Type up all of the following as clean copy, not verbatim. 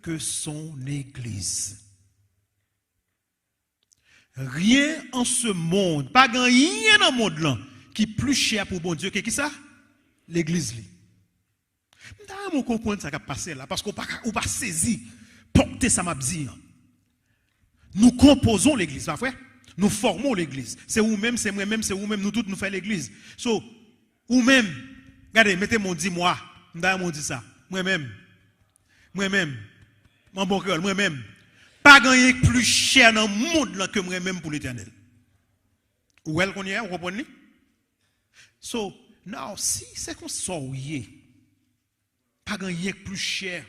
que son Église. Rien en ce monde, pas rien dans le monde là, qui est plus cher pour bon Dieu que qui ça? L'Église. Nous comprenons ça qui a passé là, parce qu'on n'a pas saisi, porter ça m'a dit. Nous composons l'Église, pas vrai? Nous formons l'Église. C'est vous-même, c'est moi-même, c'est vous-même, nous tous nous faisons l'Église. So, vous-même, regardez, mettez mon dit moi, m'on dit ça, moi-même, mon bon cœur, moi-même. Pas gagner plus cher dans le monde là que moi-même pour l'Éternel. Où est-ce qu'on y est, vous comprenez? So, now, si c'est qu'on sort, pas gagner plus cher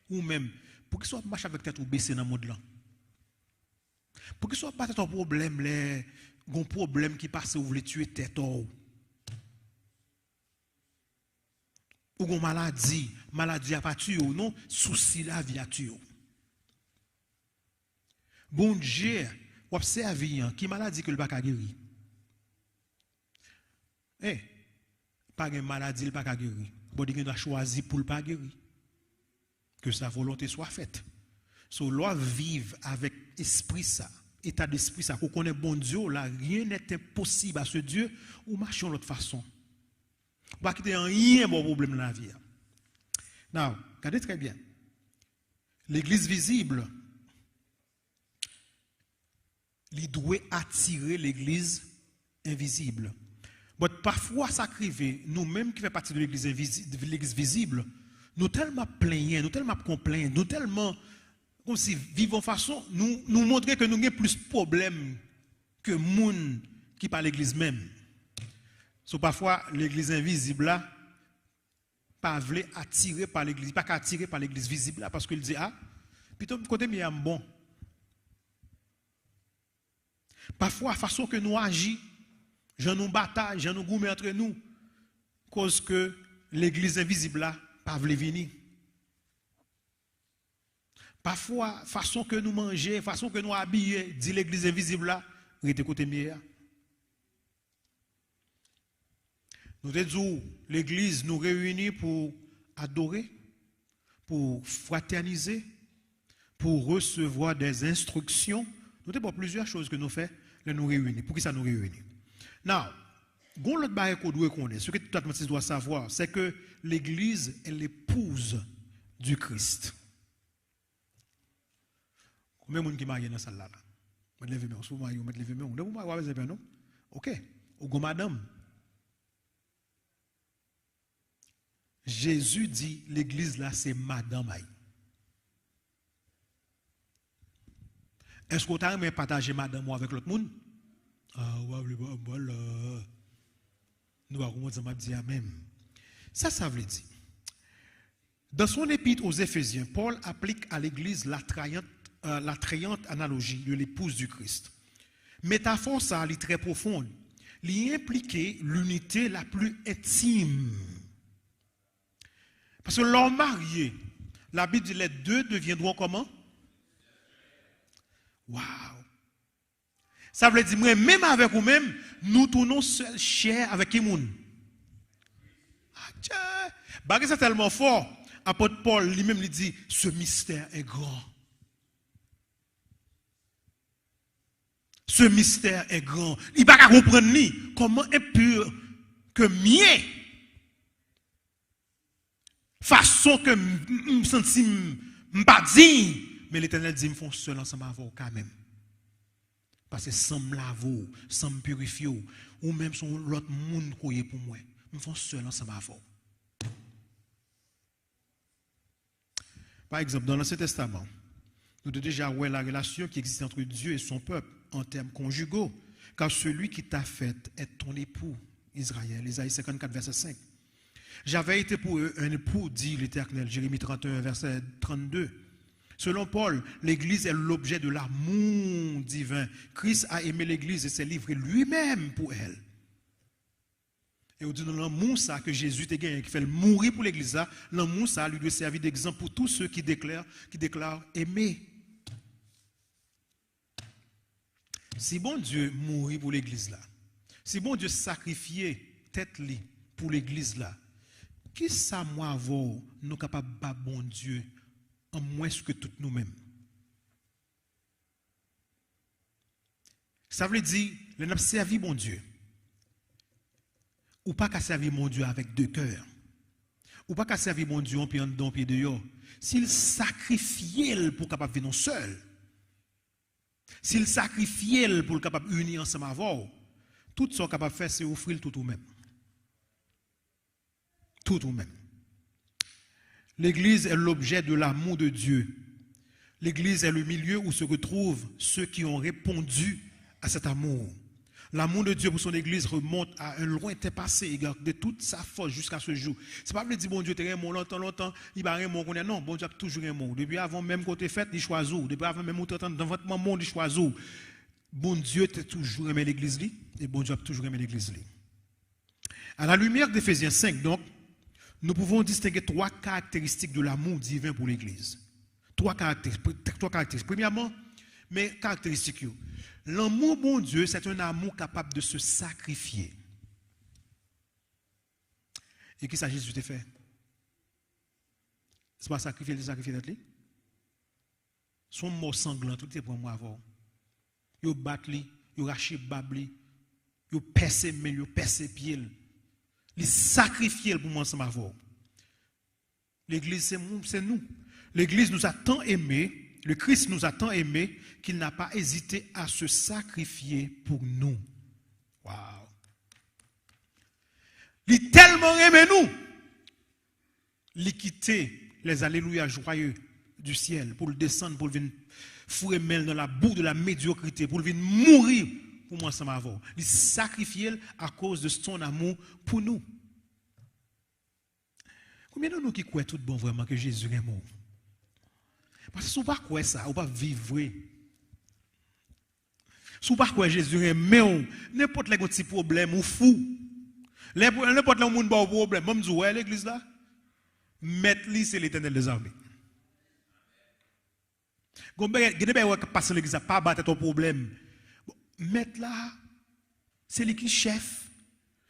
ou même, pour qu'il soit marche avec tête ou baisser dans le monde là. Pour qu'il soit pas un problème, un problème qui passe ou voulez tuer tête ou une maladie a pas tué ou non, souci la vie a tué. Bon Dieu, observe qui maladie que le pas guérir. Pas de maladie le pas guérir. Bon Dieu doit choisir pour le pas guérir. Que sa volonté soit faite. So l'on vive avec esprit ça, état d'esprit ça, qu'on connaît bon Dieu, là rien n'est impossible à ce Dieu ou marcher de l'autre façon. Pas qu'il y ait rien bon problème dans la vie. Now, regardez très bien. L'église visible, il doit attirer l'église invisible. Mais parfois, ça arrive, nous-mêmes qui faisons partie de l'église visible, nous tellement plaignons, nous tellement complainons, nous tellement, comme si vivons façon, nous montrons que nous avons plus de problèmes que les gens qui parlent de l'église même. So, parfois, l'église invisible là, pas voulu attirer par l'église, pas attiré par l'église visible là, parce qu'il dit, ah, plutôt côté bien bon. Parfois, la façon que nous agissons, je nous bataille, je nous gourmets entre nous, cause que l'église invisible là, pas voulu venir. Parfois, la façon que nous mangeons, la façon que nous habillons, dit l'église invisible là, rete côté meilleur. Nous te disons, l'église nous réunit pour adorer, pour fraterniser, pour recevoir des instructions. Nous avons plusieurs choses que nous faisons, nous réunir. Pour qui ça nous réunit? Now, l'autre chose qu'on doit connaître, ce que tout le monde doit savoir, c'est que l'église est l'épouse du Christ. Combien de monde qui marient dans cette salle là? Je vais lever mes mains. Je vais lever mes mains. Vous non? Ok. Ou madame. Jésus dit, l'église là, c'est madame. Est-ce que tu as partagé madame avec l'autre monde? Ah, ouais, voilà. Nous allons dire même. Ça veut dire. Dans son épître aux Éphésiens, Paul applique à l'église l'attrayante analogie de l'épouse du Christ. Métaphore ça, elle est très profonde. Il implique l'unité la plus intime. Parce que l'homme marié, la Bible dit les deux deviendront comment? Waouh! Ça veut dire, même avec vous-même, nous tournons seul chair avec qui moun? C'est tellement fort. Apôtre Paul lui-même lui dit, ce mystère est grand. Ce mystère est grand. Il ne va pas comprendre ni comment impur que mien. Façon que je me sens pas digne. Mais l'Éternel dit, me font seul ensemble avec vous quand même. Parce que sans me laver, sans me purifier, ou même son l'autre monde qui est pour moi, me font seul ensemble avec vous. Par exemple, dans l'Ancien Testament, nous avons déjà vu la relation qui existe entre Dieu et son peuple en termes conjugaux. Car celui qui t'a fait est ton époux, Israël. Isaïe 54, verset 5. J'avais été pour eux un époux, dit l'Éternel. Jérémie 31, verset 32. Selon Paul, l'Église est l'objet de l'amour divin. Christ a aimé l'Église et s'est livré lui-même pour elle. Et on dit dans l'amour ça que Jésus t'a gagné, qui fait mourir pour l'Église, l'amour ça lui doit servir d'exemple pour tous ceux qui déclarent aimer. Si bon Dieu mourit pour l'Église là, si bon Dieu sacrifier tête li pour l'Église là, qui ça moi vaut nous capable pas bon Dieu en moins que toutes nous-mêmes. Ça veut dire, nous avons servi mon Dieu. Ou pas qu'à servir mon Dieu avec deux cœurs. Ou pas qu'à servir mon Dieu en pied en dedans, en pied dehors. S'il sacrifiait pour capable venir seul. S'il sacrifiait pour capable unir ensemble avec tout ce qu'on est capable de faire, c'est offrir tout ou même. Tout ou même. L'Église est l'objet de l'amour de Dieu. L'Église est le milieu où se retrouvent ceux qui ont répondu à cet amour. L'amour de Dieu pour son Église remonte à un lointain passé, il garde toute sa force jusqu'à ce jour. C'est pas dire bon Dieu t'es aimé longtemps, il va aimer qu'on est non, bon Dieu a toujours aimé. Depuis avant même côté fête, il choisit. Depuis avant même dans votre maman, il choisit. Bon Dieu t'a toujours aimé l'Église et bon Dieu a toujours aimé l'Église. À la lumière d'Éphésiens 5, donc, nous pouvons distinguer trois caractéristiques de l'amour divin pour l'Église. Trois caractéristiques. Premièrement, mes caractéristiques. L'amour, bon Dieu, c'est un amour capable de se sacrifier. Et qui ça Jésus t'a fait? C'est pas sacrifier d'être lui. Son mot sanglant, tout est pour moi avant. Yo bat li, yo raché babli, yo percé main, yo percé pied. Il sacrifier pour moi ensemble avant. L'église c'est nous. L'église nous a tant aimés. Le Christ nous a tant aimés qu'il n'a pas hésité à se sacrifier pour nous. Waouh! Il a tellement aimé nous. Il a quitté les alléluia joyeux du ciel pour le descendre, pour venir fouer mêle dans la boue de la médiocrité, pour venir mourir pour moi sans m'avoir. Il sacrifié à cause de son amour pour nous. Combien de nous qui croient tout bon vraiment que Jésus est mort? Parce que si vous ne croyez pas ça, vous ne pouvez pas vivre. Si vous ne croyez pas Jésus est mort, n'importe quel petit problème ou fou. N'importe quel monde a un problème. Même si vous voyez l'église là, mettre-lui, c'est l'Éternel des armées. Vous ne passer l'église là, pas battre ton problème. Mettre là, c'est lui qui chef.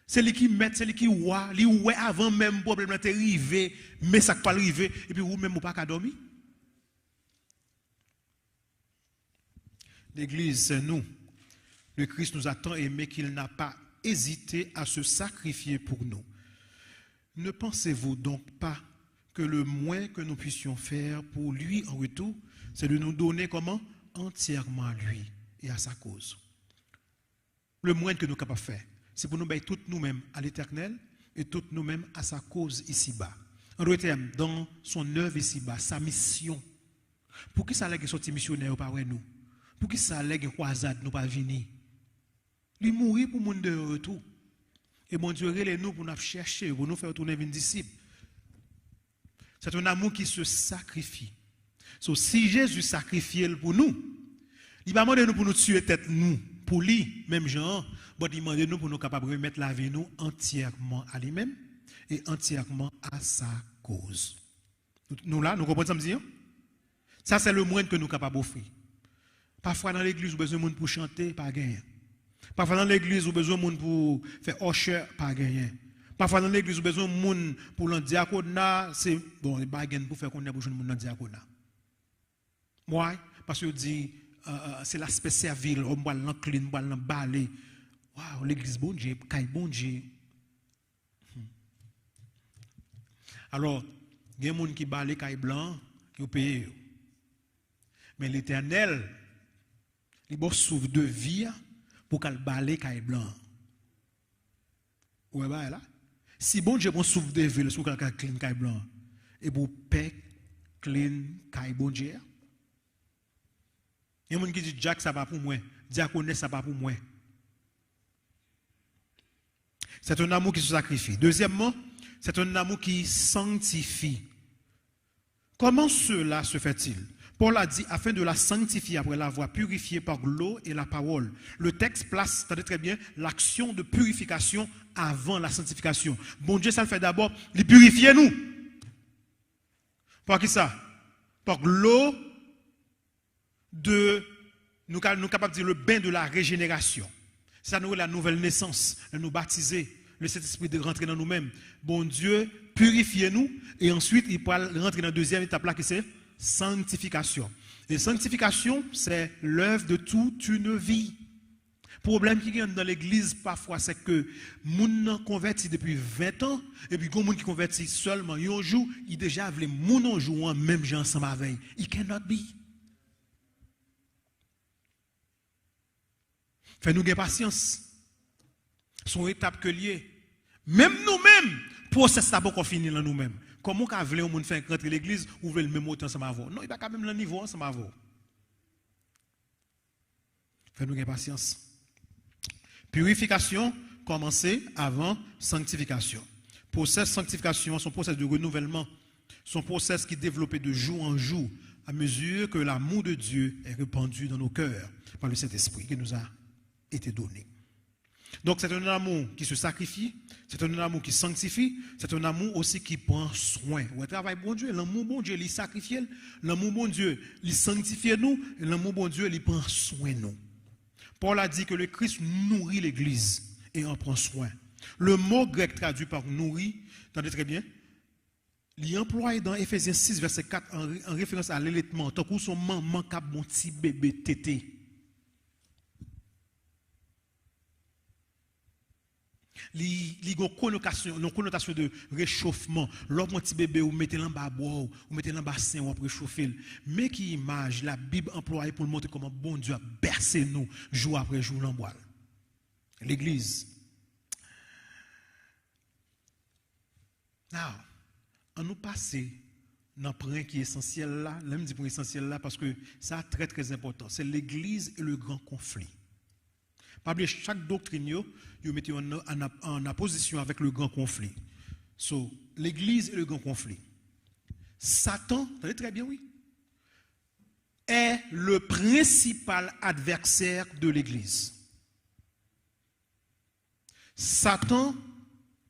C'est lui qui met, c'est lui qui voit. Lui ouais avant même le problème est arrivé, mais ça ne pas arrivé. Et puis vous même vous pas qu'à dormir. L'Église, c'est nous. Le Christ nous a tant aimés qu'il n'a pas hésité à se sacrifier pour nous. Ne pensez-vous donc pas que le moins que nous puissions faire pour lui en retour, c'est de nous donner comment? Entièrement à lui et à sa cause. Le moins que nous sommes capables de faire, c'est pour nous mettre toutes nous-mêmes à l'Éternel et toutes nous-mêmes à sa cause ici-bas. En d'autres termes, dans son œuvre ici-bas, sa mission. Pour qui ça allait que sorti missionnaire par nous? Pour qui ça allait que croisade nous pas venir? Il mourit pour monde de retour. Et mon Dieu, nous pour nous chercher, pour nous faire tourner une disciple. C'est un amour qui se sacrifie. So, si Jésus sacrifiait pour nous, il va demander nous pour nous tuer tête nous, pour lui, même genre, il demande nous pour nous capables de remettre la vie nous entièrement à lui-même et entièrement à sa cause. Nous là, nous comprenons ça me dire? Ça c'est le moyen que nous sommes capables d'offrir. Parfois dans l'église, vous avez besoin de monde pour chanter, pas gagner. Parfois dans l'église, vous avez besoin de monde pour faire usher, pas gagner. Parfois dans l'église, vous avez besoin de monde pour le diaconat, c'est bon, les bagages pour faire qu'on ait besoin de monde dans le diaconat. Moi, parce que je dis, c'est l'aspect servile, on va l'encliner, on va l'emballer. Waouh, l'église bon Dieu, caille bon Dieu. Alors, il y a des gens qui balent caille blanc, qui payent. Mais l'Éternel, il va souffle de vie pour qu'elle balaye caille blanc. Ouais, bah là. Si bon Dieu bon souffle de vie, pour qu'elle clean caille blanc, et pour paix clean caille bon Dieu. Il y a des gens qui disent Jack ça va pour moi, diaconesse ça va pour moi. C'est un amour qui se sacrifie. Deuxièmement, c'est un amour qui sanctifie. Comment cela se fait-il? Paul a dit, afin de la sanctifier après l'avoir purifiée par l'eau et la parole. Le texte place, attendez très bien, l'action de purification avant la sanctification. Bon Dieu, ça le fait d'abord, il purifie nous. Par qui ça? Par l'eau de, nous capables de dire le bain de la régénération. Ça nous la nouvelle naissance, de nous baptiser, le Saint-Esprit de rentrer dans nous-mêmes. Bon Dieu, purifiez-nous, et ensuite il peut rentrer dans la deuxième étape là qui c'est sanctification. Et sanctification, c'est l'œuvre de toute une vie. Le problème qui vient dans l'église parfois, c'est que les gens convertis depuis 20 ans, et puis les gens qui convertis seulement un jour, ils déjà veulent les gens jouer même gens ensemble avec. It cannot be. Fais-nous gagner patience. Son étape que lié. Même nous-mêmes, process d'abord qu'on finit dans nous-mêmes. Comment qu'on veut on faire rentrer l'église ou veut le même temps ensemble avec. Non, il pas quand même le niveau ensemble avec. Fais-nous gagner patience. Purification, commencer avant sanctification. Process sanctification, son process de renouvellement, son process qui est développé de jour en jour à mesure que l'amour de Dieu est répandu dans nos cœurs par le Saint-Esprit qui nous a été donné. Donc c'est un amour qui se sacrifie, c'est un amour qui sanctifie, c'est un amour aussi qui prend soin. Le travail bon Dieu, l'amour bon Dieu, il sacrifie, l'amour bon Dieu, il sanctifie nous, et l'amour bon Dieu, il prend soin de nous. Paul a dit que le Christ nourrit l'Église et en prend soin. Le mot grec traduit par nourrir, entendez très bien, il est employé dans Ephésiens 6, verset 4 en référence à l'allaitement, tant que son maman qui a bon petit bébé tété. Il y a une connotation de réchauffement. Lorsque mon petit bébé, vous mettez l'en bas bois, vous mettez l'en bas sein, vous réchauffer. Mais qui image, la Bible employée pour montrer comment bon Dieu a bercé nous jour après jour l'en bois. L'église. Now, on nous passe dans le point qui est essentiel là, même dit point essentiel là, parce que ça très très important. C'est l'église et le grand conflit. Pas oublier chaque doctrine, vous mettez en opposition avec le grand conflit. So, l'église et le grand conflit. Satan, vous savez très bien, oui, est le principal adversaire de l'église. Satan,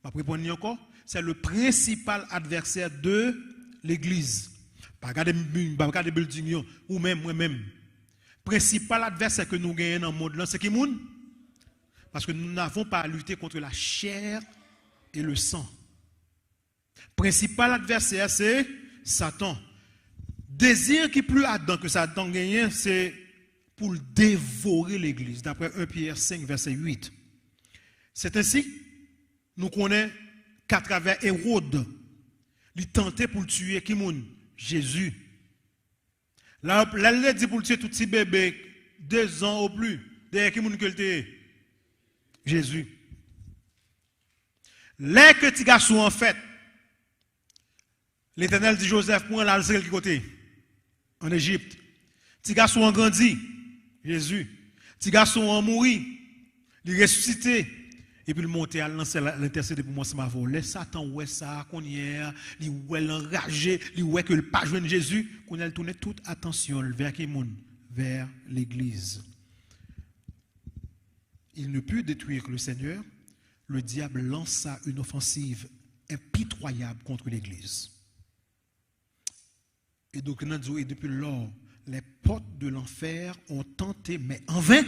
je vais répondre encore, c'est le principal adversaire de l'église. Pas regarder building ou même moi-même. Principal adversaire que nous gagnons dans le monde, c'est qui moun? Parce que nous n'avons pas à lutter contre la chair et le sang. Principal adversaire, c'est Satan. Désir qui est plus ardent que Satan gagne, c'est pour dévorer l'église. D'après 1 Pierre 5, verset 8. C'est ainsi, nous connaissons qu'à travers Hérode, il tentait pour tuer qui moun? Jésus. Là, il dit pour tuer tout petit bébé, 2 ans ou plus. Derrière qui moun que le Jésus. Les petits garçons, en fait, l'Éternel dit Joseph, prends la qui côté? En Égypte. Petit garçon en grandi, Jésus. Petit garçon en mouri, il ressuscité. Et puis il monte à l'intercéder pour moi, c'est ma voix. Les Satan, ouais ça, qu'on y est, il ouais l'enragé, il ouais que le pas joindre Jésus, qu'on a tourné toute attention vers qui monde? Vers l'église. Il ne put détruire le Seigneur, le diable lança une offensive impitoyable contre l'église. Et donc, et depuis lors, les portes de l'enfer ont tenté, mais en vain,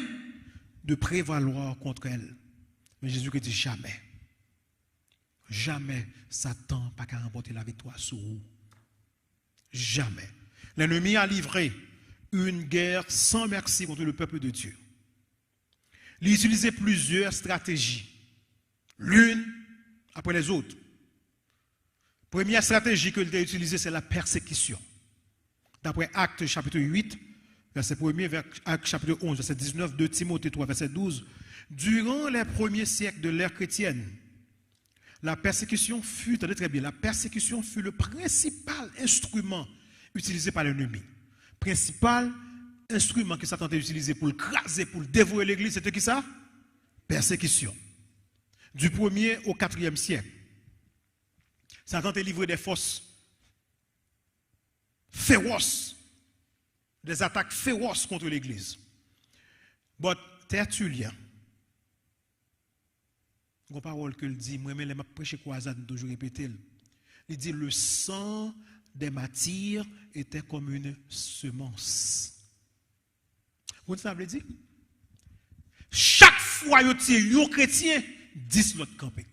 de prévaloir contre elle. Mais Jésus dit jamais. Jamais Satan n'a pas remporter la victoire sur vous. Jamais. L'ennemi a livré une guerre sans merci contre le peuple de Dieu. Il a utilisé plusieurs stratégies, l'une après les autres. Première stratégie qu'il a utilisée, c'est la persécution. D'après Actes chapitre 8, verset 1er, vers Actes chapitre 11, verset 19, 2 Timothée 3, verset 12, durant les premiers siècles de l'ère chrétienne, la persécution fut, attendez très bien, la persécution fut le principal instrument utilisé par l'ennemi. Principal instrument que Satan a utilisé pour le craser, pour le dévorer l'église, c'était qui ça? Persécution. Du 1er au 4e siècle. Satan a livré des forces féroces, des attaques féroces contre l'église. Mais Tertullien, une parole que il dit, moi-même, je prêche quoi, ça toujours répété. Il dit, le sang des martyrs était comme une semence. Vous savez dire? Chaque fois que vous êtes un chrétien, 10 l'autre campé.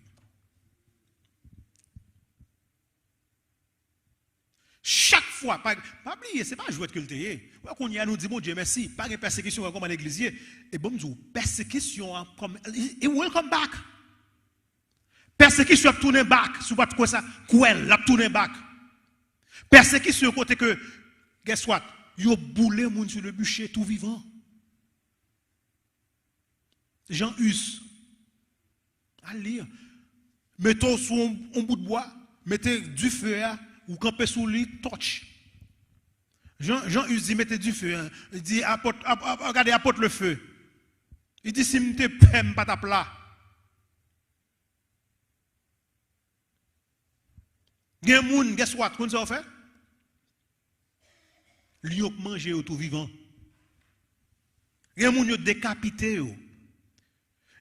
Chaque fois, pas oublier, ce n'est pas jouer que le théâtre. Quand on nous dit, bon Dieu, merci, pas de persécution comme en église. Et bon, nous persécution, comme, it will come back. Persécution, tourner back, sur votre quoi ça, elle la tourner back. Persécution, côté que, guess what, yo boulé moun sur le bûcher tout vivant. Jean Hus, à lire. Mettez sur un bout de bois, mettez du feu, ou campez sous lui, torche. Jean Hus dit, mettez du feu. Hein. Il dit, regardez, apporte le feu. Il dit, si je ne pème pas ta plat. Il y a un monde, guess what, qu'on ça fait? Lui a mangé tout vivant. Il y a un monde qui décapité.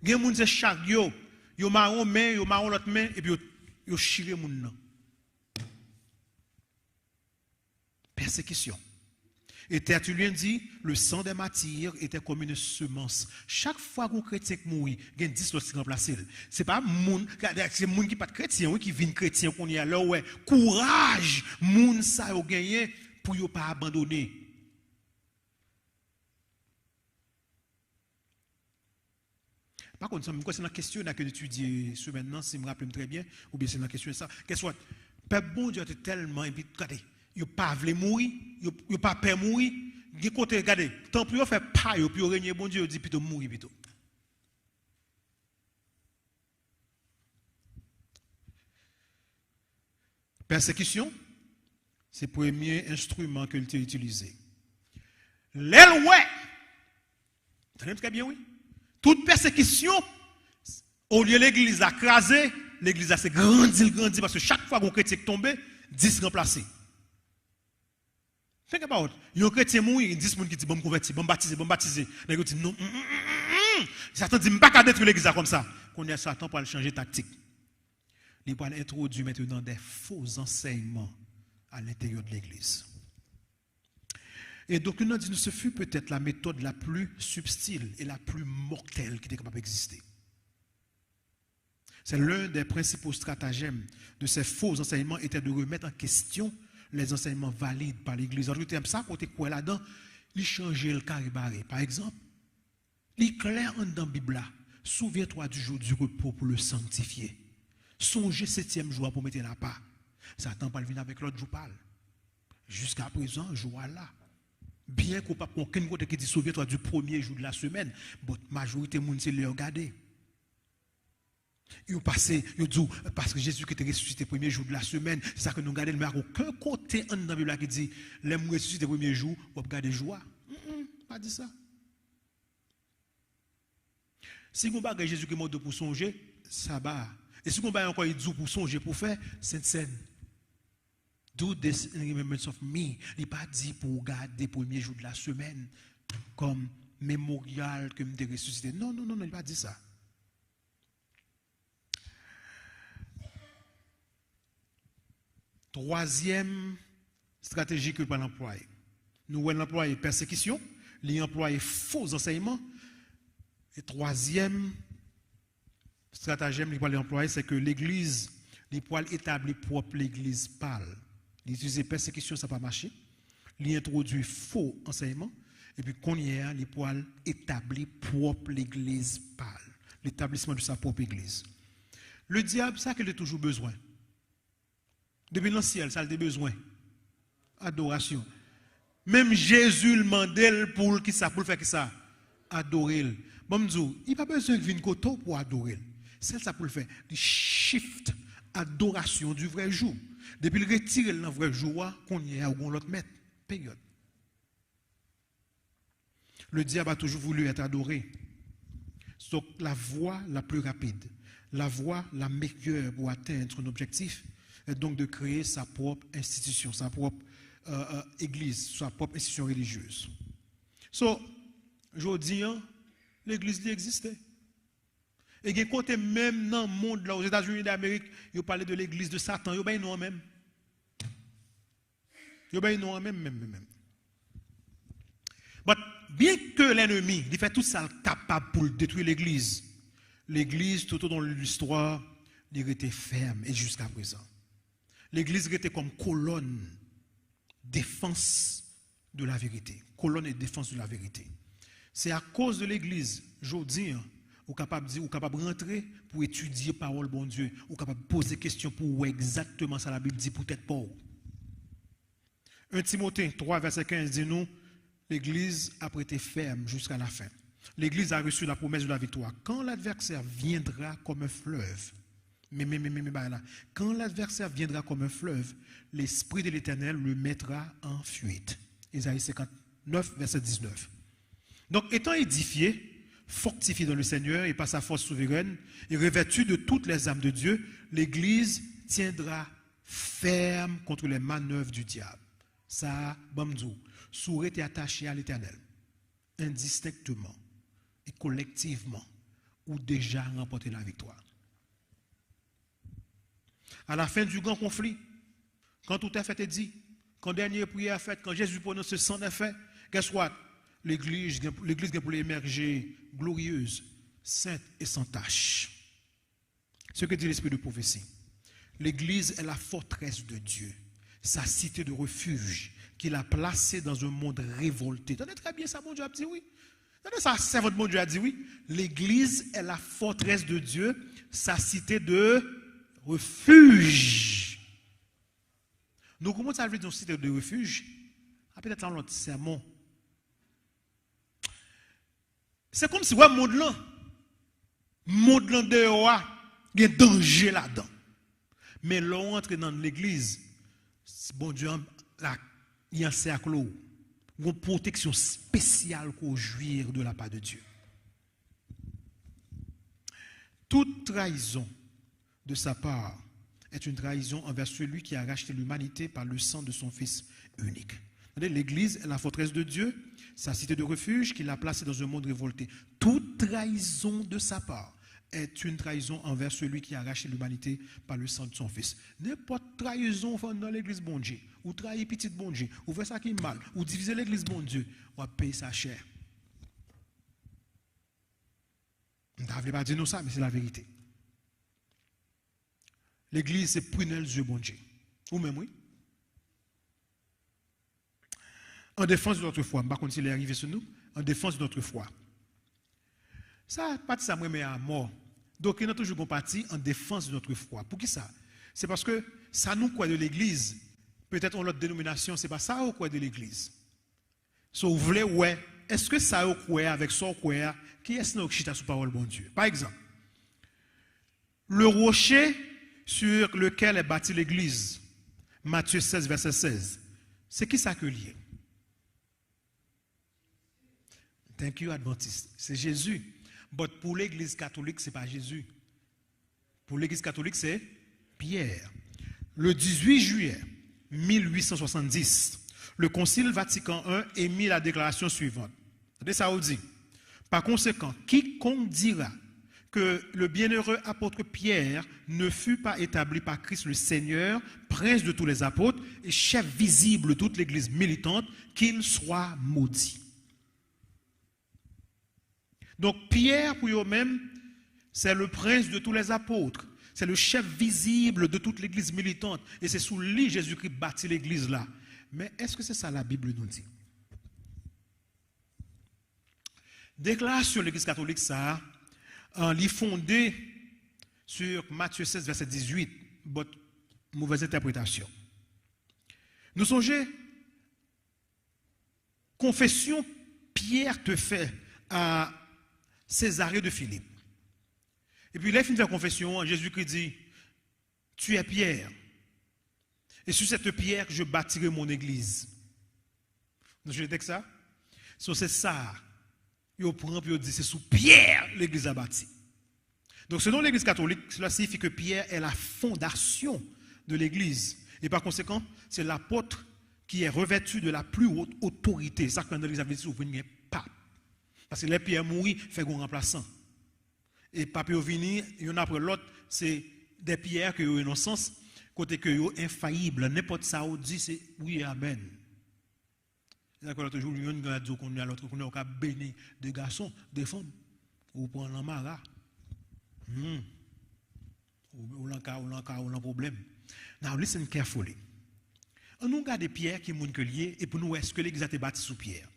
Il y a un monde qui chaque yo marron main, yo marron l'autre main et puis yo chiré moun nan. Persécution. Et Tertullien dit, le sang des martyrs était comme une semence. Chaque fois qu'un chrétien mourit, il y a 10 autres qui remplacent. Ce n'est pas moun, c'est moun qui pas de chrétien, qui vient chrétien qu'on y a là ouais. Courage, moun ça yo gagné pour yo pas abandonner. Par contre, c'est une question que j'étudie ce maintenant, si je me rappelle très bien, ou bien c'est une question de ça. Qu'est-ce que Père bon Dieu est tellement, et puis regardez, il n'a pas voulu mourir, il n'a pas peur mourir, il côté, regardez, tant plus il fait pas, puis il règne bon Dieu, il dit plutôt mourir plutôt. Persécution, c'est le premier instrument que tu as utilisé. L'aile, ouais. Très bien, oui. Toute persécution, au lieu de l'église à craser, l'église a s'est grandi, parce que chaque fois qu'un chrétien est tombé, 10 remplacés. Think about it. Il y a un chrétien mourir, 10 personnes qui disent, bon converti, bon baptisé. Les dit, non, Satan dit, je ne peux pas détruire l'église comme ça. Qu'on y a Satan pour changer tactique. Il va introduire maintenant des faux enseignements à l'intérieur de l'église. Et donc, nous dit, ce fut peut-être la méthode la plus subtile et la plus mortelle qui était capable d'exister. C'est l'un des principaux stratagèmes de ces faux enseignements était de remettre en question les enseignements valides par l'Église. En d'autres termes, ça, côté quoi là-dedans, il changeait le carré barré. Par exemple, il clair dans la Bible là, souviens-toi du jour du repos pour le sanctifier. Songez 7e jour pour mettre la part. Satan pas venir avec l'autre jour parle. Jusqu'à présent, jour là. Bien qu'on pas aucun côté qui dit souviens-toi du premier jour de la semaine, la majorité de monde c'est le regarder. Ils passé, ils disent parce que Jésus qui était ressuscité le premier jour de la semaine, c'est ça que nous regardons, mais à aucun côté dans la Bible qui dit les ressuscité le premier jour, on regarder joie. Pas dit ça. Si vous avez Jésus qui est mort pour songer, ça va. Et si vous avez encore dit pour songer, pour faire, c'est scène. Do this in remembrance of me. Il n'est pas dit pour garder le premier jour de la semaine comme mémorial que je me ressuscité. Non, il n'a pas dit ça. Troisième stratégie que l'on emploie. Nous employons persécution, nous employons faux enseignements. Et troisième stratagème que l'on emploie, c'est que l'Église, les poils établit propre l'Église pâle. L'utiliser persécution, ça n'a pas marché. Il introduit faux enseignements. Et puis, qu'on y a, les poils établit propre l'Église pâle. L'établissement de sa propre Église. Le diable, ça qu'il a toujours besoin. Depuis le ciel, ça a des besoins. Adoration. Même Jésus le mandait pour qui ça, pour faire qui ça? Adorer. Bon, il n'y a pas besoin de venir côté pour adorer. C'est ça pour le faire. Il shift adoration du vrai jour. Depuis le retirer le vrai jour, qu'on y a ou l'autre mettre. Période. Le diable a toujours voulu être adoré. Donc la voie la plus rapide, la voie la meilleure pour atteindre son objectif est donc de créer sa propre institution, sa propre église, sa propre institution religieuse. So, je dis, l'église existait. Et il y a côté même dans le monde, là, aux États-Unis d'Amérique, ils parlaient de l'église de Satan. Ils ont bien non même. Ils ont bien non même. Mais bien que l'ennemi, il fait tout ça capable pour détruire l'église, l'église, tout au long de l'histoire, il était ferme et jusqu'à présent. L'église était comme colonne défense de la vérité. Colonne et défense de la vérité. C'est à cause de l'église, aujourd'hui, ou capable de dire, ou capable de rentrer pour étudier parole bon Dieu, ou capable de poser des questions pour où exactement ça la Bible dit pour être pauvre. 1 Timothée 3, verset 15 dit nous, l'église a prêté ferme jusqu'à la fin. L'église a reçu la promesse de la victoire. Quand l'adversaire viendra comme un fleuve, quand l'adversaire viendra comme un fleuve, l'Esprit de l'Éternel le mettra en fuite. Isaïe 59, verset 19. Donc, étant édifié, fortifié dans le Seigneur et par sa force souveraine, et revêtu de toutes les armes de Dieu, l'Église tiendra ferme contre les manœuvres du diable. Ça, Bamdou, sourit est attaché à l'Éternel, indistinctement et collectivement, ou déjà remporté la victoire. À la fin du grand conflit, quand tout est fait et dit, quand dernière prière est faite, quand Jésus prononce ce sang est fait, guess what? L'église pour émerger glorieuse, sainte et sans tache. Ce que dit l'esprit de prophétie. L'église est la forteresse de Dieu, sa cité de refuge, qu'il a placée dans un monde révolté. Tenez très bien ça, mon Dieu a dit oui. Tenez ça, c'est votre bon Dieu a dit oui. L'église est la forteresse de Dieu, sa cité de refuge. Nous, comment ça veut dire une cité de refuge? Peut-être dans notre sermon. C'est comme si le monde là dehors, il y a un danger là-dedans. Mais l'on entre dans l'église, bon Dieu, il y a un cercle, une protection spéciale pour jouir de la part de Dieu. Toute trahison de sa part est une trahison envers celui qui a racheté l'humanité par le sang de son Fils unique. L'Église est la forteresse de Dieu, sa cité de refuge qu'il a placée dans un monde révolté. Toute trahison de sa part est une trahison envers celui qui a racheté l'humanité par le sang de son Fils. N'importe trahison dans l'Église bon Dieu, ou trahir petit bon Dieu, ou faire ça qui est mal, ou diviser l'Église bon Dieu, on va payer ça cher. On ne devrait pas dire nous ça, mais c'est la vérité. L'Église, c'est prunelle Dieu bon Dieu. Ou même oui. En défense de notre foi, je ne sais pas s'il est arrivé sur nous, en défense de notre foi. Ça, pas de ça, mais à mort. Donc, il y a toujours une partie en défense de notre foi. Pour qui ça? C'est parce que ça nous croit de l'Église. Peut-être en l'autre dénomination, ce n'est pas ça ou quoi de l'Église. Si vous voulez, ouais, est-ce que ça ou quoi avec son quoi, qui est-ce qui chita sous parole bon Dieu? Par exemple, le rocher sur lequel est bâtie l'Église, Matthieu 16, verset 16, c'est qui ça que lié? Thank you, Adventiste. C'est Jésus. Mais pour l'Église catholique, ce n'est pas Jésus. Pour l'Église catholique, c'est Pierre. Le 18 juillet 1870, le Concile Vatican I émit la déclaration suivante. Regardez ça, on dit. Par conséquent, quiconque dira que le bienheureux apôtre Pierre ne fut pas établi par Christ le Seigneur, prince de tous les apôtres et chef visible de toute l'Église militante, qu'il soit maudit. Donc Pierre, pour eux-mêmes, c'est le prince de tous les apôtres. C'est le chef visible de toute l'Église militante. Et c'est sous lui Jésus-Christ bâtit l'Église là. Mais est-ce que c'est ça la Bible nous dit? Déclaration de l'Église catholique, ça, il est fondé sur Matthieu 16, verset 18. Votre mauvaise interprétation. Nous songez, confession, Pierre te fait à Césarée de Philippe. Et puis là, il finit la confession, Jésus-Christ dit, tu es Pierre. Et sur cette pierre, je bâtirai mon église. Vous avez que ça? C'est ça. Il prend et il dit, c'est sous Pierre l'église a bâti. Donc selon l'église catholique, cela signifie que Pierre est la fondation de l'église. Et par conséquent, c'est l'apôtre qui est revêtu de la plus haute autorité. C'est ça que dans l'église avait dit, vous venez pape. Parce que les Pierre mourit, fait un remplaçant. Et pape vini, il y en a après l'autre, c'est des pierres qui ont un sens, côté que sont infaillibles. N'importe ça, on dit, c'est oui, amen. C'est-à-dire que l'autre jour, il y a une grande qu'on a l'autre qu'on a béni des garçons, des femmes, ou prendre l'embarras. Ou l'en problème. Now listen carefully. On nous regarde Pierre qui est moun que lié et pour nous est-ce que l'église a été bâtie sous Pierre.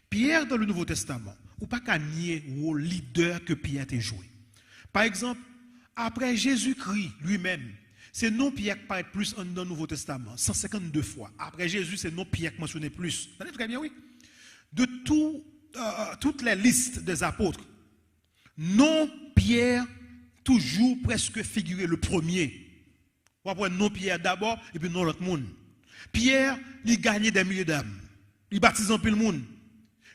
Pierre dans le Nouveau Testament, ou pas qu'à nier au leader que Pierre a joué. Par exemple, après Jésus-Christ lui-même, c'est non Pierre qui paraît plus dans le Nouveau Testament, 152 fois. Après Jésus, c'est non Pierre qui mentionne plus. Vous très bien, oui. De toutes les listes des apôtres, non Pierre toujours presque figuré le premier. On va prendre non Pierre d'abord et puis non l'autre monde. Pierre, il gagne des milliers d'âmes. Il baptise un peu le monde.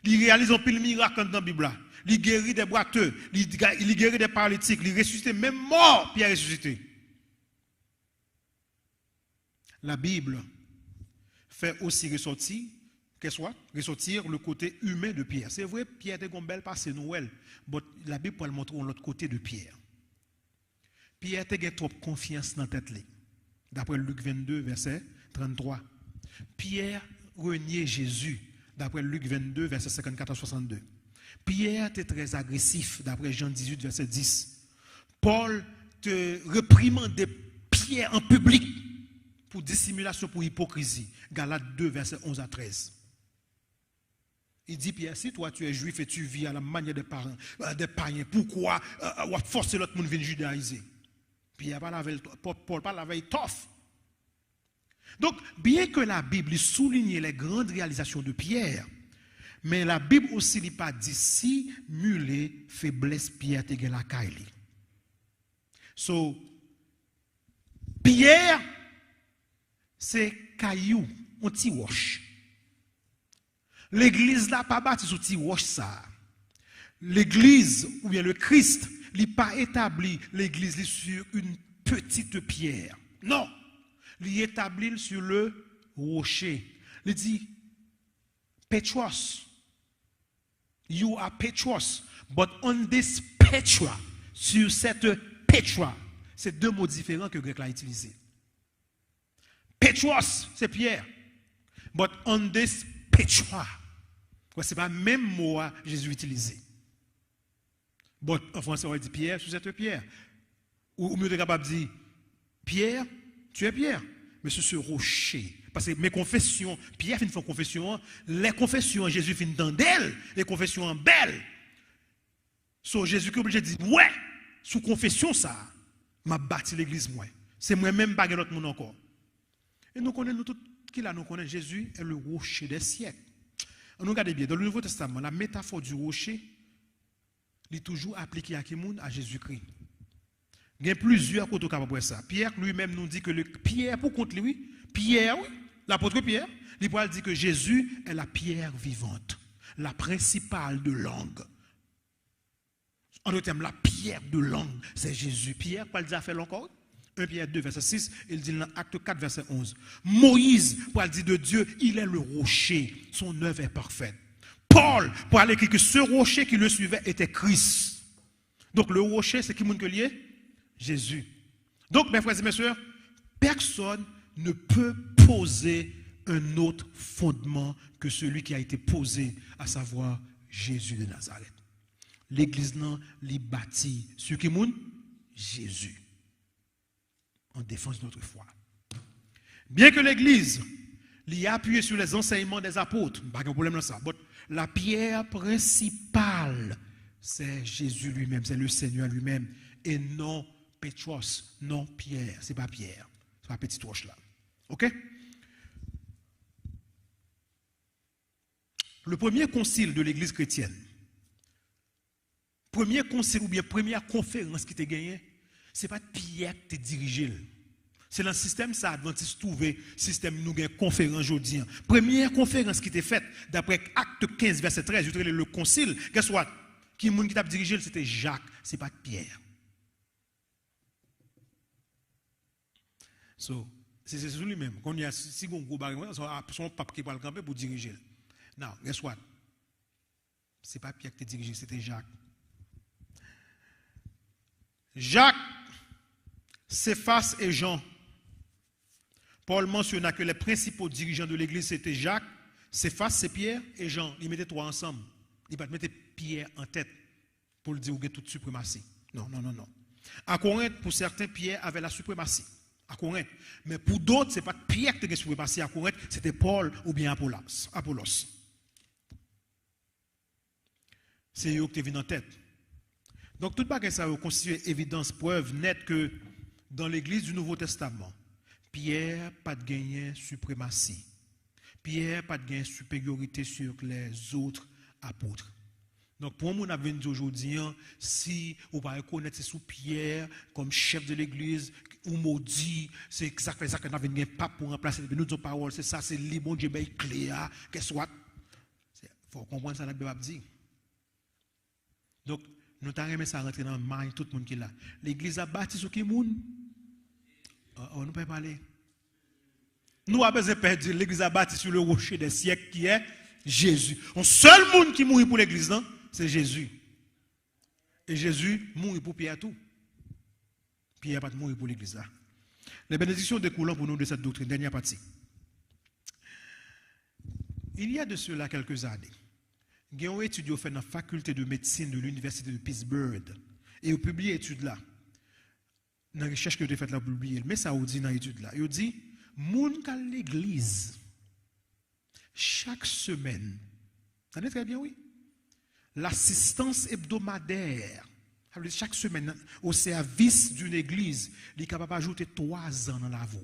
Il réalise un peu le miracle dans la Bible. Il guérit des boiteux. Il guérit des paralytiques. Il ressuscite même mort. Pierre ressuscité. La Bible fait aussi ressortir le côté humain de Pierre. C'est vrai, Pierre était une belle passé Noël. Mais la Bible peut le montrer de l'autre côté de Pierre. Pierre était trop confiance dans la tête. D'après Luc 22, verset 33. Pierre reniait Jésus, d'après Luc 22, verset 54 à 62. Pierre était très agressif, d'après Jean 18, verset 10. Paul te réprimandait Pierre en public pour dissimulation, pour hypocrisie. Galates 2, verset 11 à 13. Il dit, Pierre, si toi tu es juif et tu vis à la manière des païens, pourquoi forcer l'autre monde à venir judaïser? Pierre Paul parle avec tough. Donc, bien que la Bible souligne les grandes réalisations de Pierre, mais la Bible aussi n'est pas dissimulée faiblesse Pierre te la kaili. So, Pierre, c'est caillou, un petit wash. L'église n'a pas bâti sur petit wash ça. L'église, ou bien le Christ, n'a pas établi l'église sur une petite pierre. Non. Il établit sur le rocher. Il dit, Petros, you are Petros, but on this Petra, sur cette Petra, c'est deux mots différents que le grec a utilisé. Petros, c'est Pierre, but on this Petra, c'est pas le même mot que Jésus utilisé. But en français, on dit Pierre sur cette pierre. Ou mieux, on est capable de dire, Pierre, tu es Pierre, mais sur ce rocher. Parce que mes confessions, Pierre finit une confession, les confessions, Jésus finit dans d'elle, les confessions en belle. So Jésus qui est obligé de dire, ouais, sous confession ça, m'a bâti l'église moi. C'est moi-même pas l'autre monde encore. Et nous connaissons tout qui là nous connaît Jésus est le rocher des siècles. On regarde bien dans le Nouveau Testament, la métaphore du rocher est toujours appliquée à Jésus-Christ. Il y a plusieurs côtés capables de ça. Pierre lui-même nous dit que Pierre, pour contre lui, Pierre, oui, l'apôtre Pierre, il peut dire que Jésus est la pierre vivante, la principale de langue. En d'autres termes, la pierre de langue, c'est Jésus. Pierre, pas le dire fait encore. 1 Pierre 2, verset 6, il dit dans Acte 4, verset 11. Moïse, pour le dire de Dieu, il est le rocher, son œuvre est parfaite. Paul, pour aller écrire que ce rocher qui le suivait était Christ. Donc le rocher, c'est qui moun que lié? Jésus. Donc, mes frères et mes sœurs, personne ne peut poser un autre fondement que celui qui a été posé, à savoir Jésus de Nazareth. L'église non li bâti sur qui moun? Jésus. En défense de notre foi. Bien que l'église l'y appuyé sur les enseignements des apôtres, pas de problème dans ça. La pierre principale, c'est Jésus lui-même, c'est le Seigneur lui-même, et non Petros, non Pierre, c'est pas Pierre, c'est pas petite roche là. Ok? Le premier concile de l'église chrétienne, premier concile ou bien première conférence qui t'a gagné, c'est pas Pierre qui t'a dirigé. C'est dans le système ça, Adventiste trouvé, système nous gagne conférence aujourd'hui. Première conférence qui était faite, d'après Acte 15, verset 13, le concile, guess what? Qui t'a dirigé, c'était Jacques, c'est pas Pierre. So, c'est sur lui-même. Quand il y a si on gros baril, son pape qui va le camper pour diriger. Non, guess what? C'est pas Pierre qui t'a dirigé, c'était Jacques. Jacques, Céphas et Jean. Paul mentionna que les principaux dirigeants de l'église c'était Jacques, Céphas, c'est Pierre et Jean. Ils mettaient trois ensemble. Ils ne mettaient pas Pierre en tête pour le dire qu'il y a toute suprématie. Non. À Corinthe, pour certains, Pierre avait la suprématie. à Corinthe. Mais pour d'autres, ce n'est pas Pierre qui est passé à Corinthe, c'était Paul ou bien Apollos. C'est eux qui viennent en tête. Donc, tout bagage ça constitue évidence, preuve nette que dans l'église du Nouveau Testament, Pierre pas de gagner suprématie. Pierre pas de gagner supériorité sur les autres apôtres. Donc, pour moi, on a dit aujourd'hui, si on va reconnaître sous Pierre comme chef de l'église, ou maudit, c'est exactement ça qu'on a venu pas pour remplacer nous nos paroles, c'est ça, c'est le bon Dieu clair, que soit. Il faut comprendre ça, la Bible dit. Donc, nous avons ça rentrer dans le mind tout le monde qui est là. L'église a bâti sur qui monde? On ne peut pas parler. Nous avons besoin de perdre. L'église a bâti sur le rocher des siècles qui est Jésus. Un seul monde qui mourit pour l'église, c'est Jésus. Et Jésus mourit pour Pierre tout. Pierre n'a pas mourir pour l'église là. Les bénédictions découlant pour nous de cette doctrine. Dernière partie. Il y a de cela quelques années. Il y a un étudiant fait dans la faculté de médecine de l'université de Pittsburgh. Et il a publié l'étude là. Dans la recherche que j'ai faite là, pour publier. Mais ça, il dit dans l'étude là. Il dit, moun à l'église, chaque semaine, ça n'est très bien, oui. L'assistance hebdomadaire, chaque semaine, au service d'une église, il est capable d'ajouter 3 ans dans la vie.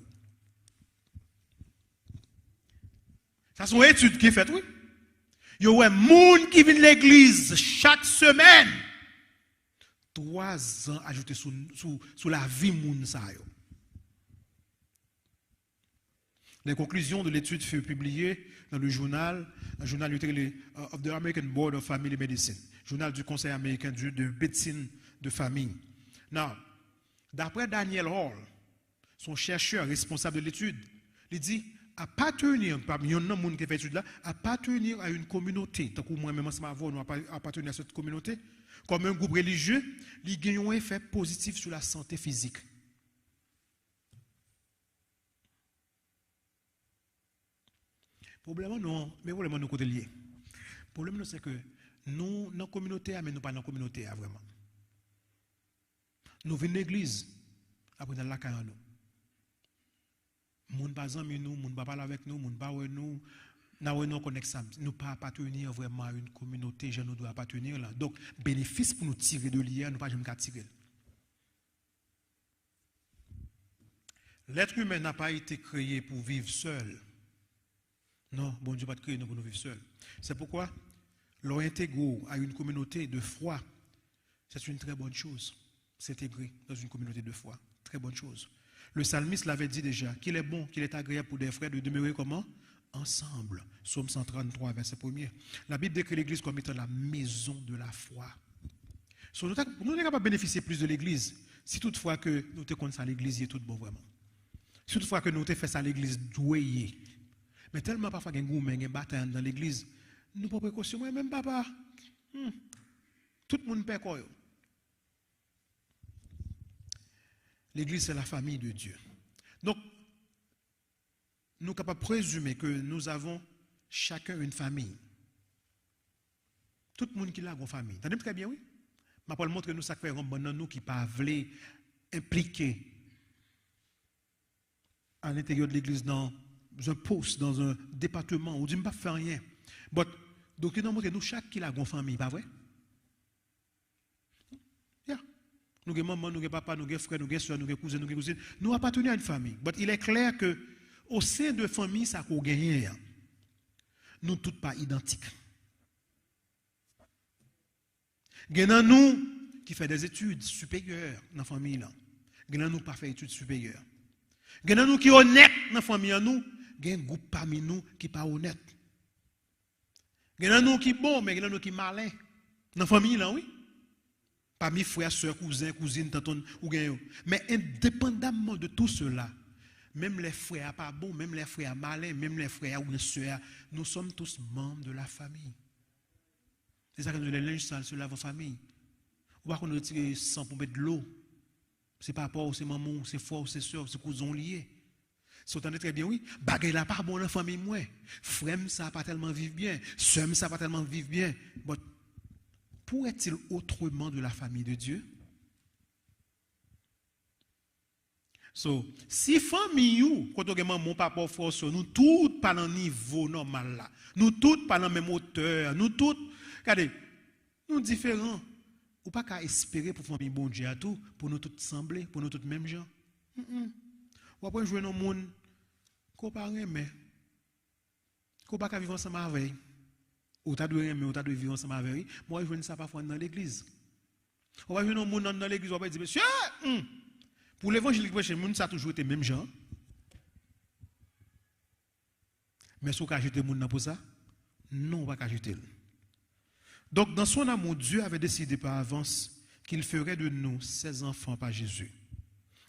Ça, c'est une étude qui est faite, oui. Il y a un monde qui vient de l'église chaque semaine. 3 ans ajoutés sous la vie moun sa yo. Les conclusions de l'étude furent publiées dans le journal of the American Board of Family Medicine, journal du Conseil américain de médecine de famille. Now, d'après Daniel Hall, son chercheur responsable de l'étude, il dit appartenir, parmi les gens qui fait l'étude là, appartenir à une communauté, tant que moi-même, nous appartenir à cette communauté, comme un groupe religieux, il a un effet positif sur la santé physique. Problème non, mais problème nous côté lié. Problème c'est que nous dans la communauté mais nous pas dans la communauté vraiment. Nous venons de l'église après dans la caille nous. Moun pas amis nous, moun pas parler avec nous, moun pas nous, nous connexion. Nous pas appartenir vraiment à une communauté, je nous dois appartenir là. Donc bénéfice pour nous tirer de l'IA, nous pas jamais tirer. L'être humain n'a pas été créé pour vivre seul. Non, bon Dieu n'a pas créé nous pour nous vivre seuls. C'est pourquoi l'intégrer à une communauté de foi, c'est une très bonne chose. S'intégrer dans une communauté de foi, très bonne chose. Le psalmiste l'avait dit déjà, qu'il est bon, qu'il est agréable pour des frères de demeurer comment? Ensemble. Psaume 133, verset 1er. La Bible décrit l'église comme étant la maison de la foi. Nous sommes capables de bénéficier plus de l'église, si toutefois que nous te connaissons à l'église, il est tout bon vraiment. Si toutefois que nous te fait ça à l'église, doué. Mais tellement parfois qu'il y a un gourmet, un bataille dans l'église, nous pas précaution, moi même papa. Tout le monde perd quoi. L'église, c'est la famille de Dieu. Donc, nous sommes capables de présumer que nous avons chacun une famille. Tout le monde qui a une famille. Vous entendez très bien, oui? Je vais montrer nous ça fait un bon nous qui pas voulu impliquer à l'intérieur de l'église dans un poste, dans un département, on dit ne pas faire rien. Donc, nous, chaque qui a une famille, pas vrai? Nous avons maman, nous avons papa, nous avons frère, nous avons soeur, nous avons cousin, nous avons cousine. Nous appartenons à une famille. Mais il est clair que au sein de famille, ça qu'on gagne. Nous ne sommes pas identiques. Il y a nous qui fait des études supérieures dans la famille. Il y a nous qui pas fait études supérieures. Il y a nous qui sont honnêtes dans la famille. Il y a un groupe parmi nous qui n'est pas honnête. Il y a nous qui sont bons, mais il y a nous qui sont malins. Dans la famille, là, oui. Parmi frères, soeurs, cousins, cousines, tantons, ou gagnons. Mais indépendamment de tout cela, même les frères pas bons, même les frères malins, même les frères ou les soeurs, nous sommes tous membres de la famille. C'est ça que nous les linges sales se lavent en famille. Ou pas qu'on retire sang pour mettre de l'eau. C'est pas rapport, c'est maman, c'est frère, c'est soeur, c'est cousin lié. Si vous entendez très bien, oui, bagay la pas bon dans la famille, moi. Frère, ça pas tellement vivre bien. Soeur, ça pas tellement vivre bien. But, pourrait-il autrement de la famille de Dieu? So, si famille ou, quand on a mon papa force, nous tous pas dans niveau normal là. Nous tous pas dans même hauteur. Nous tous, regardez, nous différents. Ou pas qu'à espérer pour famille bon Dieu à tout, pour nous tous sembler, pour nous tous même gens. Ou après jouer dans le monde, qu'on pas aimer. Qu'on pas vivre ensemble avec. Ou t'as dû aimer, ou t'as dû vivre ensemble avec. Moi, je ne sais pas faire dans l'église. On va jouer dans le monde dans l'église, on va dire, monsieur, pour l'évangile prêcher, le monde ça a toujours été même gens. Mais est-ce qu'on peut ajouter le monde pour ça? Non, on va pas ajouter. Donc, dans son amour, Dieu avait décidé par avance qu'il ferait de nous ses enfants par Jésus.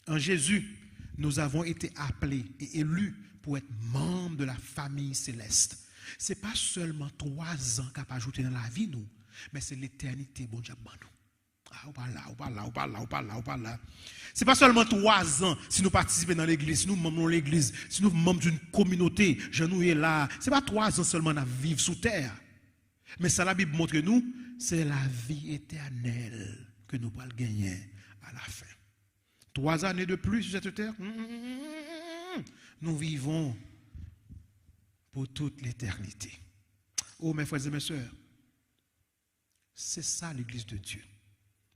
En Jésus, nous avons été appelés et élus pour être membres de la famille céleste. Ce n'est pas seulement 3 ans qu'on a ajouté dans la vie, nous, mais c'est l'éternité, bon Dieu, nous. Ah, ou pas là. Ce n'est pas seulement 3 ans si nous participons dans l'église, si nous membres dans l'église, si nous membres d'une communauté, je nous est là. Ce n'est pas 3 ans seulement à vivre sous terre. Mais ça, la Bible montre nous, c'est la vie éternelle que nous allons gagner à la fin. 3 années de plus sur cette terre, nous vivons pour toute l'éternité. Oh, mes frères et mes sœurs, c'est ça l'église de Dieu.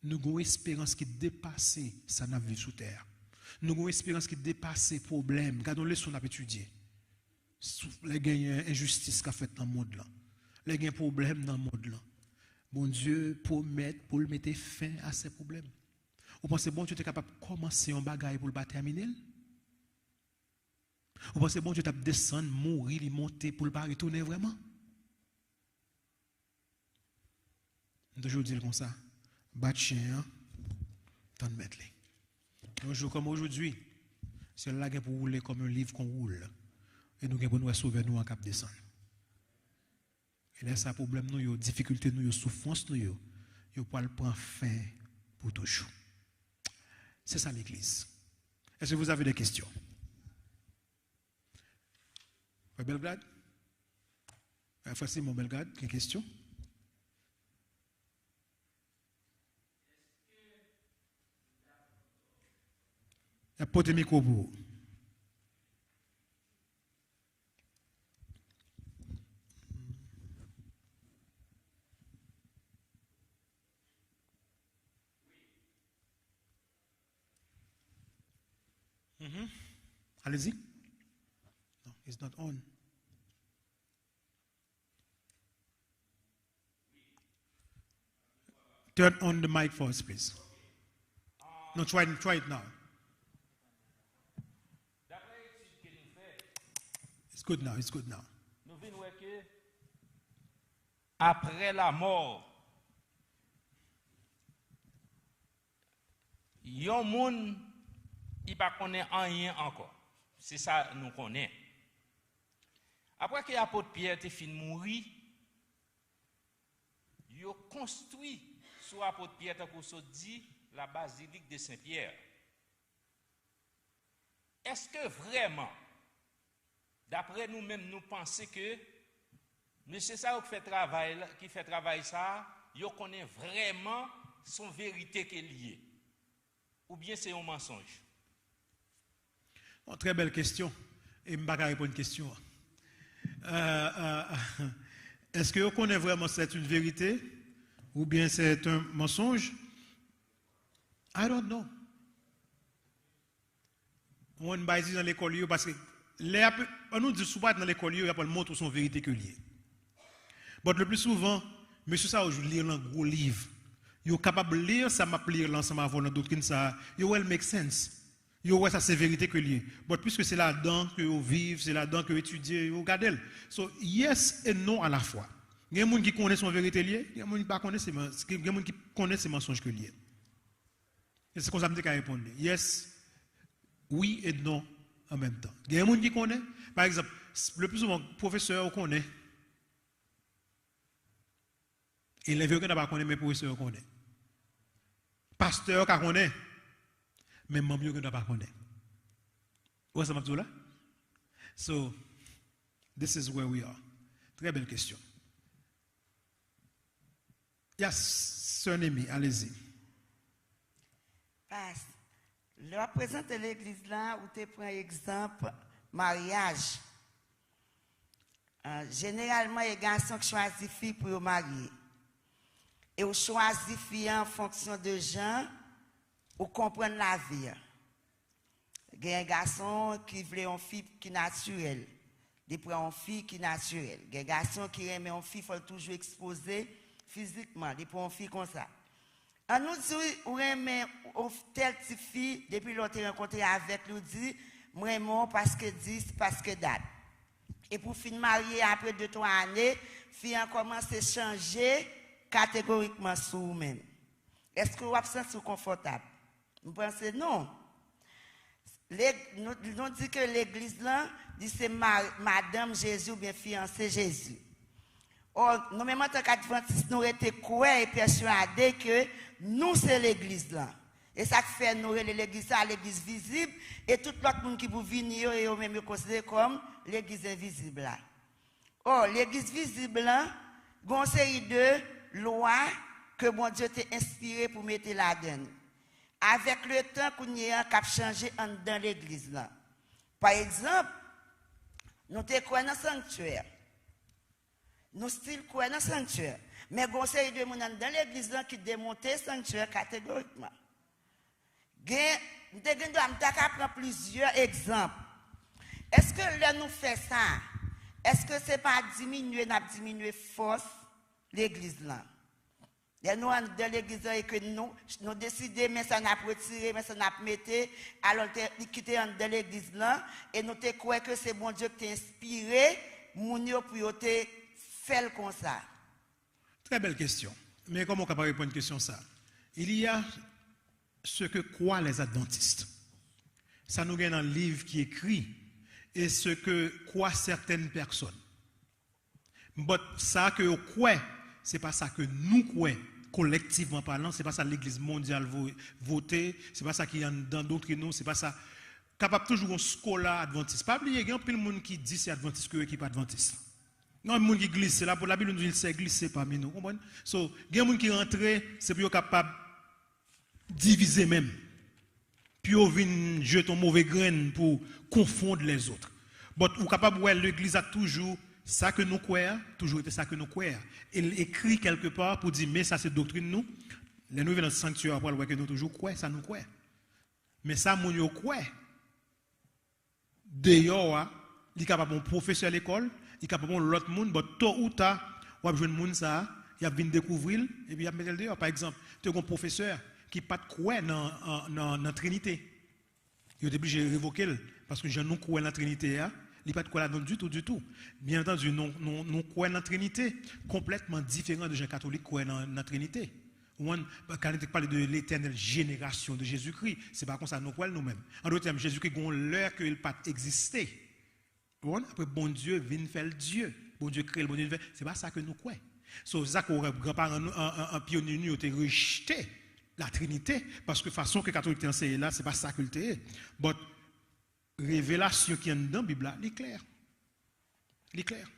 Nous avons une espérance qui dépasse ça dans la vie sous terre. Nous avons une espérance qui dépasse les problèmes. Regardons les leçons qu'on a étudiées. Les gains injustice qu'a fait dans le monde là. Les gains problèmes dans le monde là. Bon Dieu promet pour le mettre fin à ces problèmes. Vous pensez bon Dieu est capable de commencer un bagage pour le terminer? Vous pensez bon Dieu est descendre, mourir, monter pour le pas retourner vraiment? Toujours dire comme ça. Battre chien, tant de mettre. Un jour comme aujourd'hui, c'est là pour rouler comme un livre qu'on roule. Et nous avons sauver nous en cap descendre. Et là, ça problème nous, yo, difficulté nous, yo, souffrance nous, yo pour le prendre fin pour toujours. C'est ça l'église. Est-ce que vous avez des questions? Belgrade? Facile, mon Belgrade, quelle question? Il y a pas de micro pour vous. Allez-y. No, it's not on. Turn on the mic first, please. No, try it now. It's good now. It's good now. Nous venons que après la mort, yon moun il pas connaît rien encore. C'est ça nous connaît. Après que l'apôtre Pierre te fin mourir, il a construit sur l'apôtre Pierre tant qu'on se dit la basilique de Saint-Pierre. Est-ce que vraiment, d'après nous-mêmes, nous pensons que monsieur ça qui fait travail ça, il connaît vraiment son vérité qui est liée? Ou bien c'est un mensonge? Oh, très belle question. Et je ne vais pas répondre à une question. Est-ce que vous connaissez vraiment c'est une vérité ou bien c'est un mensonge? I don't know. On va dire dans l'école parce que on nous dit souvent dans l'école il y a pas le montre son vérité que lié. Mais le plus souvent, monsieur ça je lire un gros livre. Yo capable de lire ça m'a lire l'ensemble avant la doctrine ça, yo will make sense. Yo ouais ça c'est vérité que lié. Mais puisque c'est là-dedans que vous vivez, c'est là-dedans que vous étudiez, vous regardez. So yes et non à la fois. Il y a des gens qui connaissent son vérité liée, il y a des gens qui pas connaissent qui connaissent ces mensonges que liés. Et c'est comme ça que je peux répondre. Yes, oui et non en même temps. Il y a des gens qui connaissent. Par exemple, le plus souvent, professeur connaît. Et les vieux qui ne pas connaît, mais professeur connaît. Pasteur qui connaît. Mais membre qui ne pas connaît. Où est-ce que je là? So, this is where we are. Très belle question. Yes, Sœur Némi, allez-y. Je représente l'église là où tu prends exemple mariage. Généralement, les garçons qui choisissent filles pour se marier. Et on choisit filles en fonction de gens ou comprendre la vie. Il y a un garçon qui veut une fille qui est naturelle. Il prend une fille qui est naturelle. Il y a un garçon qui aime une fille, il faut toujours exposer physiquement. Il prend une fille comme ça. On nous dit, on aime telle petite fille, depuis l'autre rencontré avec nous, dit, moi, parce que 10, parce que date. Et pour finir marier après 2-3 années, fille a commencé à changer catégoriquement sur vous-même. Est-ce que vous vous sentez confortable? Vous pensez non. Nous disons que l'église là, dit c'est Madame Jésus ou bien fiancée Jésus. Or, nous-mêmes en tant qu'adventistes, nous étions croyants et persuadés que nous c'est l'église là. Et ça fait nous l'église à l'église visible et tout l'autre monde qui vous venir et eux même considéré comme l'église invisible là. Or, l'église visible là, il y a une série de lois que mon Dieu t'a inspiré pour mettre là-dedans. Avec le temps qu'on y a cap changé dans l'église là. Par exemple, nous te croyons dans le sanctuaire. Nous style croyons dans le sanctuaire. Mais il y a une série de monde dans l'église là qui démontent le sanctuaire catégoriquement. Nous prendre plusieurs exemples. Est-ce que là nous fait ça? Est-ce que ce n'est pas diminuer force l'église là? Et nous, dans l'église, que nous décidons, mais ça n'a pas retiré, mais ça n'a pas mis, alors nous quittons dans l'église là, et nous te croyons que c'est bon Dieu qui t'a inspiré, pour te faire comme ça. Très belle question. Mais comment on peut répondre à une question ça? Il y a ce que croient les adventistes. Ça nous gagne dans le livre qui écrit, et ce que croient certaines personnes. Mais ça que vous croyez, ce n'est pas ça que nous croyons. Collectivement parlant, ce n'est pas ça l'Église mondiale voter, ce n'est pas ça qui est dans d'autres nous, ce n'est pas ça. Capable toujours un scola adventiste. Pas oublier, il y a un peu de monde qui dit c'est adventiste que qui pas adventiste. Il y a un monde qui glisse, là pour la Bible nous dit c'est glisser parmi nous, comprenez? So, il y a un monde qui rentre, c'est pour capable diviser même. Puis on vient jeter un mauvais grain pour confondre les autres. Mais ou capable ouais l'Église a toujours ça que nous croyons, toujours été ça que nous croyons. Il écrit quelque part pour dire, mais ça c'est doctrine nous. Les nous venons dans le sanctuaire pour voir que nous toujours croyons, ça nous croyons. Mais ça, nous yo croyons. D'ailleurs, il est capable de professeur à l'école, il est capable de l'autre monde, mais tôt ou tard, on va jouer monde ça, il va venir découvrir, et puis il va mettre le dehors. Par exemple, tu as un professeur qui n'a pas de croix dans la Trinité. Il est obligé de révoquer, parce que je ne crois dans la Trinité. Il n'y a pas de quoi là-dedans du tout. Bien entendu, nous croyons dans la Trinité, complètement différent de gens catholiques qui croient dans la Trinité. Quand on parle de l'éternelle génération de Jésus-Christ, ce n'est pas comme ça nous croyons nous-mêmes. En d'autres termes, Jésus-Christ a l'heure qu'il n'a pas existé. Après, bon Dieu vient faire Dieu. Bon Dieu crée le bon Dieu. Ce n'est pas ça que nous croyons. C'est ça que nos grands-parents en pionnier ont rejeté la Trinité, parce que la façon que les catholiques ont enseigné là, ce n'est pas ça qu'ils ont. Révélation qui est dans la Bible, elle est claire. Elle est claire.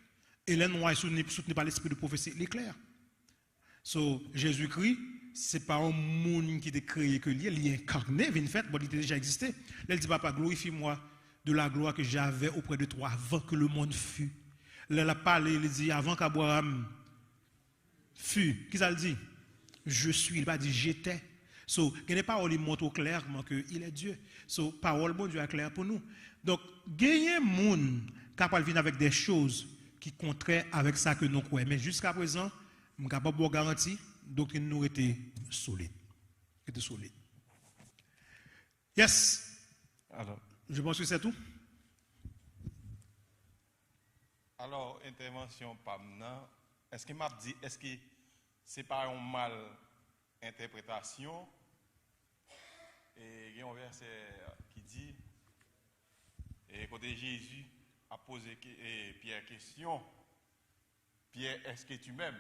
Et les noirs soutenus par l'esprit de prophétie, elle est claire. So, Jésus-Christ, ce n'est pas un monde qui a créé que lui, il est incarné, il fait, il a déjà existé. Là, il dit, Papa, glorifie-moi de la gloire que j'avais auprès de toi avant que le monde fût. Là, il a parlé, il dit, avant qu'Abraham fût. Qu'est-ce qu'il dit? Je suis, il va dire, j'étais. So, il n'y a pas qui montre clairement qu'il est Dieu. So, parole, bon Dieu est claire pour nous. Donc, gagner un monde capable de venir avec des choses qui contraires avec ça que nous croyons. Mais jusqu'à présent, je suis capable de garantir, doctrine nous était solide. Yes. Alors, je pense que c'est tout. Alors, intervention Pamna, est-ce que m'a dit, est-ce que c'est pas une mal interprétation? Et il y a un verset qui dit, et côté Jésus a posé Pierre question, Pierre, est-ce que tu m'aimes?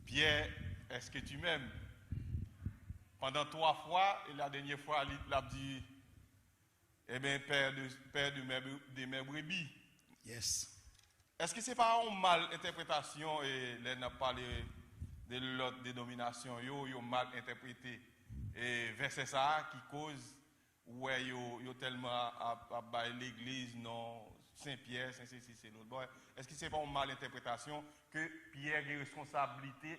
Pierre, est-ce que tu m'aimes? Pendant 3 fois, et la dernière fois, il a dit, eh bien, père de mes brebis. Yes. Est-ce que ce n'est pas une mal interprétation et là, on a parlé de l'autre dénomination, yo mal interprété Et verset ça qui cause ouais yo tellement à l'église non Saint-Pierre, Saint-Cécile, c'est l'autre. Bon, est-ce que c'est pas une malinterprétation que Pierre a responsabilité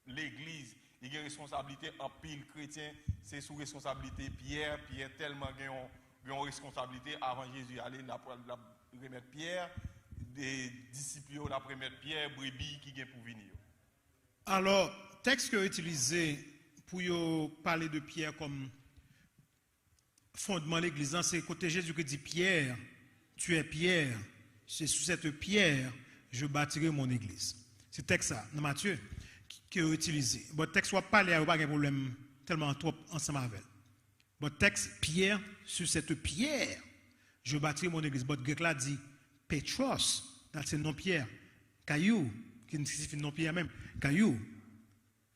l'église, il a responsabilité en pile chrétien, c'est sous responsabilité Pierre tellement une responsabilité avant Jésus aller la remettre Pierre des disciples la remettre Pierre brebis qui vient pour venir. Alors, texte que utilisé pour parler de Pierre comme fondement de l'église, c'est côté Jésus qui dit Pierre, tu es Pierre, c'est sous cette pierre je bâtirai mon église. C'est texte ça, dans Matthieu, qui est utilisé. Bon, texte soit parlé, il n'y a pas de problème tellement trop ensemble avec. Bon, texte Pierre, sur cette pierre je bâtirai mon église. Bon, grec là dit Petros, c'est non Pierre, caillou, qui signifie non Pierre même, caillou.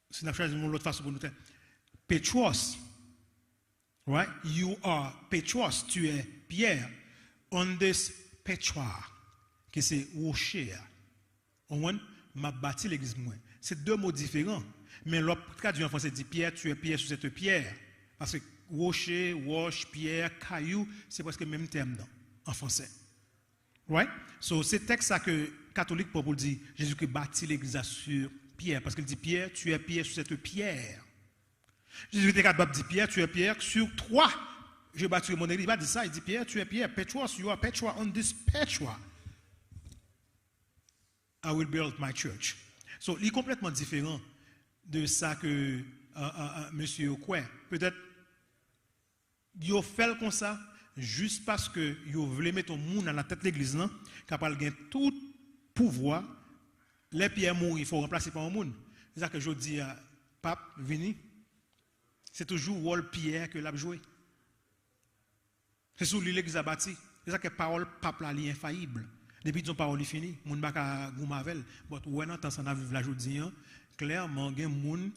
C'est une chose de l'autre façon pour nous dire. Petros, right? You are Petros, tu es Pierre. On this Petra, qui c'est rocher. On m'a bâti l'église moi. C'est deux mots différents. Mais l'autre traduit en français dit Pierre, tu es Pierre sur cette pierre. Parce que rocher, roche, pierre, caillou, c'est presque le même terme en français. Right? So, c'est texte ça que catholique pour dire Jésus qui bâtit l'église sur pierre. Parce qu'il dit Pierre, tu es Pierre sur cette pierre. Jésus était capable de dire Pierre, tu es Pierre sur toi. Je bâtirai mon église. Il va dire ça, il dit Pierre, tu es Pierre. Petros, you are Petra. On this Petra, I will build my church. So, il est complètement différent de ça que monsieur Okwe. Peut-être, il fait comme ça, juste parce que il voulait mettre un monde dans la tête de l'église, capable de gagner tout pouvoir. Les pierres mourir, il faut remplacer par un monde. C'est ça que je dis à Pape, Vini. C'est toujours rôle pierre que l'a joué. C'est sur lui l'église a bâti. C'est ça que parole pape là est infaillible. Depuis que son parole est finie, moun ba ka goumavel. But when on t'en a vivre la jodi, clairement gen moun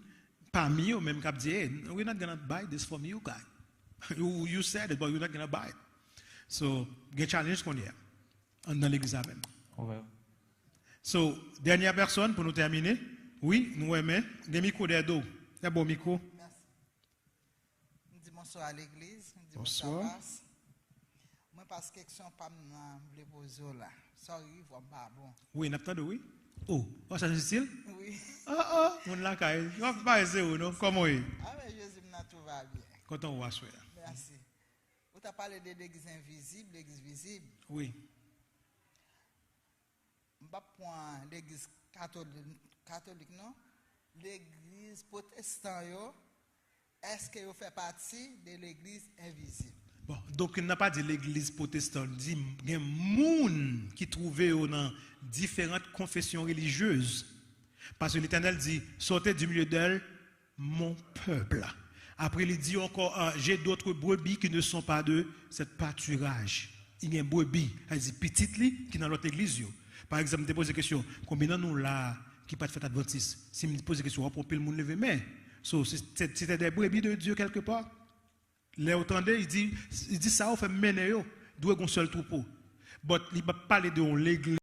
parmi eux même qui dit hey, we're not going to buy this from you guys. you said it but you're not going to buy it. So, gen challenge qu'on y a dans l'église même. Ouais. So, dernière personne pour nous terminer. Oui, nous aimons des micros d'eau. Des beaux micros. Merci. Je dis bonsoir à l'église. Je dis bonsoir. bonsoir. Moi, parce que question pas me poser là. Sorry, vous pas bon. Oui, n'a pas de oui. Oh, ça c'est style? Oui. On l'a caillé. On va pas essayer non. Comment est? Ah mais Jésus m'a tout va bien. Quand on va souhaiter. Merci. Vous avez parlé de l'église invisible, l'église visible. Oui. Je ne vais pas prendre l'église catholique, non? L'église protestante, est-ce que vous fait partie de l'église invisible? Bon, donc il n'a pas dit l'église protestante, il dit il y a des gens qui trouvent dans différentes confessions religieuses. Parce que l'Éternel dit, sortez du milieu d'elle, mon peuple. Après, il dit encore, j'ai d'autres brebis qui ne sont pas de cette pâturage. Il y a une brebis, elle dit petite qui est dans l'autre église. Par exemple, je te pose la question, combien de nous là qui pas de fête adventiste? Si je me pose la question, on peut le monde lever mais c'était des brebis de Dieu quelque part. Les entendez, il dit ça, on fait mener, doit un seul troupeau. Mais il va parler de l'église.